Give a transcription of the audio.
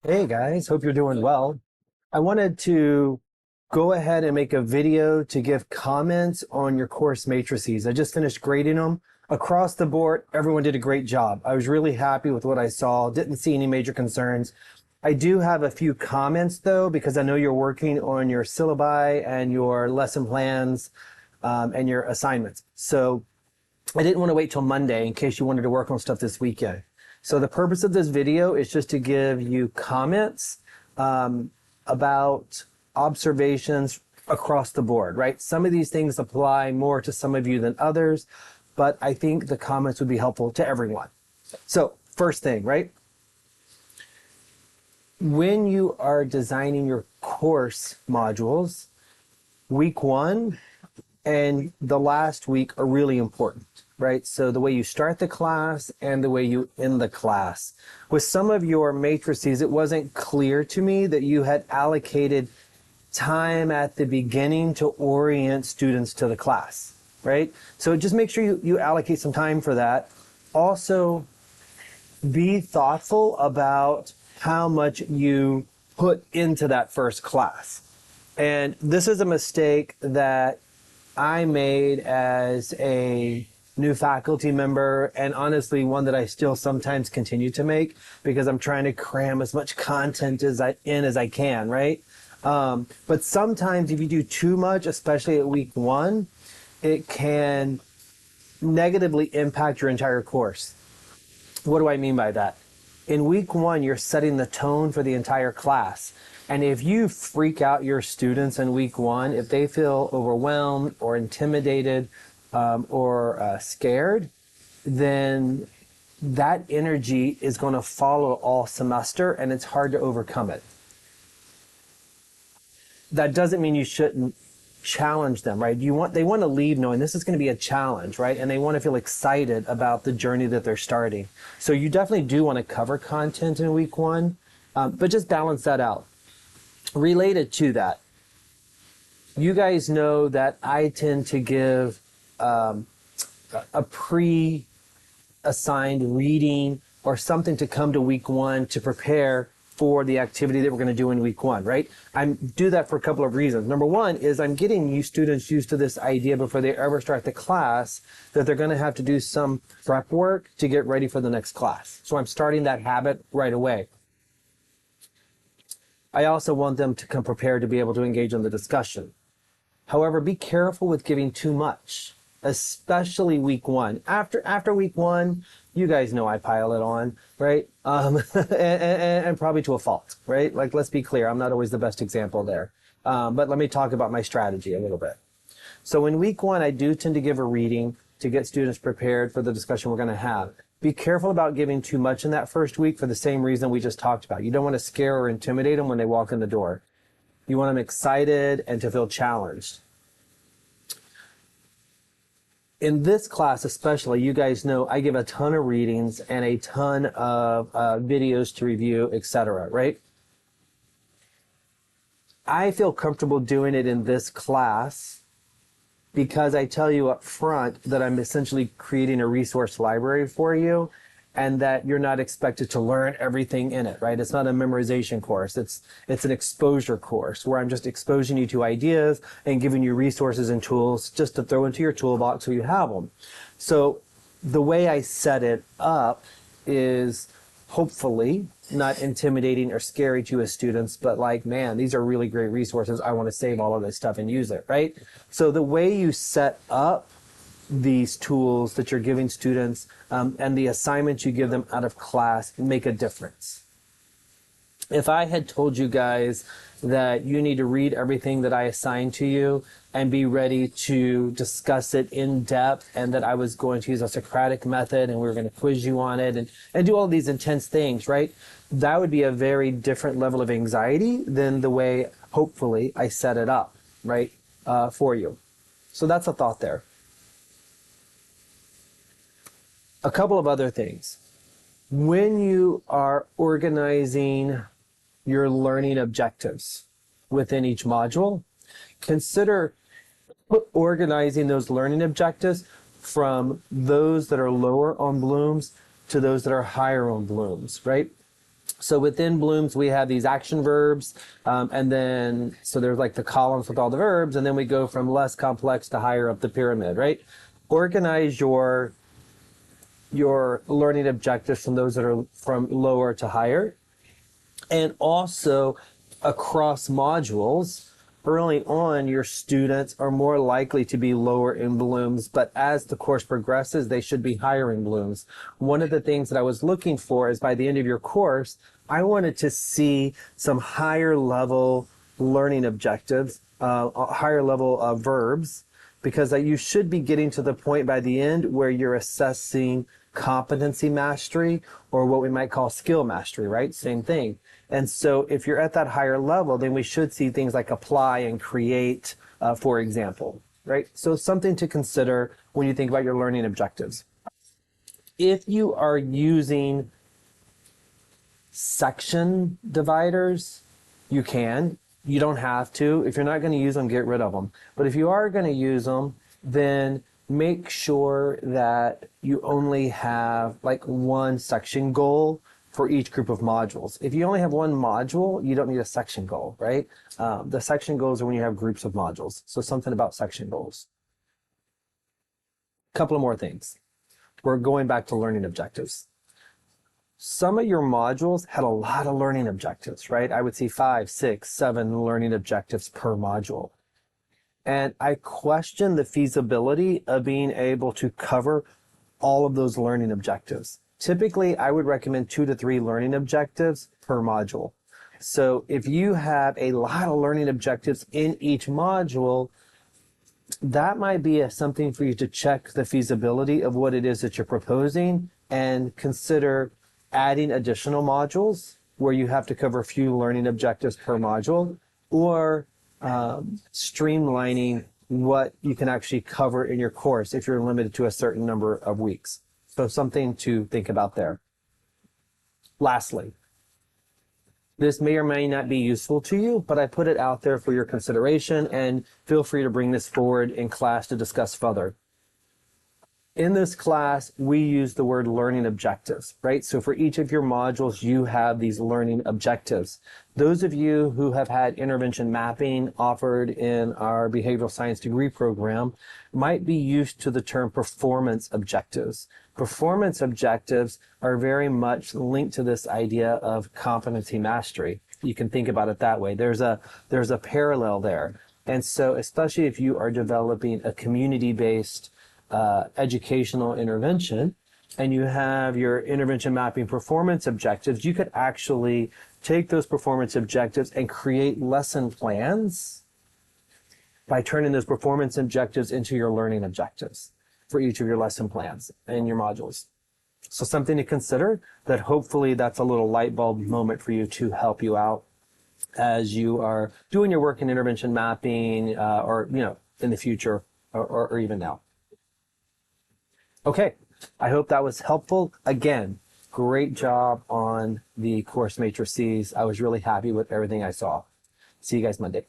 Hey guys, hope you're doing well. I wanted to go ahead and make a video to give comments on your course matrices. I just finished grading them. Across the board, everyone did a great job. I was really happy with what I saw, didn't see any major concerns. I do have a few comments though, because I know you're working on your syllabi and your lesson plans and your assignments. So I didn't want to wait till Monday in case you wanted to work on stuff this weekend. So the purpose of this video is just to give you comments about observations across the board, right? Some of these things apply more to some of you than others, but I think the comments would be helpful to everyone. So first thing, right? When you are designing your course modules, week one and the last week are really important, right? So the way you start the class and the way you end the class. With some of your matrices, it wasn't clear to me that you had allocated time at the beginning to orient students to the class, right? So just make sure you allocate some time for that. Also, be thoughtful about how much you put into that first class. And this is a mistake that I made as a new faculty member, and honestly one that I still sometimes continue to make because I'm trying to cram as much content as I can, right? But sometimes if you do too much, especially at week one, it can negatively impact your entire course. What do I mean by that? In week one, you're setting the tone for the entire class. And if you freak out your students in week one, if they feel overwhelmed or intimidated or scared, then that energy is going to follow all semester and it's hard to overcome it. That doesn't mean you shouldn't challenge them, right? They want to leave knowing this is going to be a challenge, right? And they want to feel excited about the journey that they're starting. So you definitely do want to cover content in week one, but just balance that out. Related to that, you guys know that I tend to give a pre-assigned reading or something to come to week one to prepare for the activity that we're going to do in week one, right? I do that for a couple of reasons. Number one is I'm getting you students used to this idea before they ever start the class that they're going to have to do some prep work to get ready for the next class. So I'm starting that habit right away. I also want them to come prepared to be able to engage in the discussion. However, be careful with giving too much, especially week one. After week one, you guys know I pile it on, right? And probably to a fault, right? Like, let's be clear, I'm not always the best example there. But let me talk about my strategy a little bit. So in week one, I do tend to give a reading to get students prepared for the discussion we're going to have. Be careful about giving too much in that first week for the same reason we just talked about. You don't want to scare or intimidate them when they walk in the door. You want them excited and to feel challenged. In this class especially, you guys know I give a ton of readings and a ton of videos to review, etc., right? I feel comfortable doing it in this class because I tell you up front that I'm essentially creating a resource library for you and that you're not expected to learn everything in it, right? It's not a memorization course. It's an exposure course where I'm just exposing you to ideas and giving you resources and tools just to throw into your toolbox so you have them. So the way I set it up is hopefully not intimidating or scary to his students, but like, man, these are really great resources. I want to save all of this stuff and use it, right? So the way you set up these tools that you're giving students and the assignments you give them out of class make a difference. If I had told you guys that you need to read everything that I assign to you and be ready to discuss it in depth and that I was going to use a Socratic method and we were going to quiz you on it and do all these intense things, right? That would be a very different level of anxiety than the way, hopefully, I set it up, right, for you. So that's a thought there. A couple of other things. When you are organizing your learning objectives within each module, consider organizing those learning objectives from those that are lower on Bloom's to those that are higher on Bloom's, right? So within Bloom's, we have these action verbs, and then so there's like the columns with all the verbs, and then we go from less complex to higher up the pyramid, right? Organize your learning objectives from those that are from lower to higher, and also across modules. Early on, your students are more likely to be lower in Bloom's, but as the course progresses, they should be higher in Bloom's. One of the things that I was looking for is by the end of your course, I wanted to see some higher level learning objectives, higher level verbs, because you should be getting to the point by the end where you're assessing competency mastery, or what we might call skill mastery, right? Same thing. And so if you're at that higher level, then we should see things like apply and create, for example, right? So something to consider when you think about your learning objectives. If you are using section dividers, you can. You don't have to. If you're not going to use them, get rid of them. But if you are going to use them, then make sure that you only have like one section goal for each group of modules. If you only have one module, you don't need a section goal, right? The section goals are when you have groups of modules. So something about section goals. A couple of more things. We're going back to learning objectives. Some of your modules had a lot of learning objectives, right? I would see 5, 6, 7 learning objectives per module. And I question the feasibility of being able to cover all of those learning objectives. Typically, I would recommend 2 to 3 learning objectives per module. So if you have a lot of learning objectives in each module, that might be something for you to check the feasibility of what it is that you're proposing and consider adding additional modules where you have to cover a few learning objectives per module, or streamlining what you can actually cover in your course if you're limited to a certain number of weeks. So something to think about there. Lastly, this may or may not be useful to you, but I put it out there for your consideration, and feel free to bring this forward in class to discuss further. In this class, we use the word learning objectives, right? So for each of your modules, you have these learning objectives. Those of you who have had intervention mapping offered in our behavioral science degree program might be used to the term performance objectives. Performance objectives are very much linked to this idea of competency mastery. You can think about it that way. There's a parallel there. And so especially if you are developing a community-based educational intervention, and you have your intervention mapping performance objectives, you could actually take those performance objectives and create lesson plans by turning those performance objectives into your learning objectives for each of your lesson plans and your modules. So something to consider, that hopefully that's a little light bulb moment for you to help you out as you are doing your work in intervention mapping, or in the future, or even now. Okay, I hope that was helpful. Again, great job on the course matrices. I was really happy with everything I saw. See you guys Monday.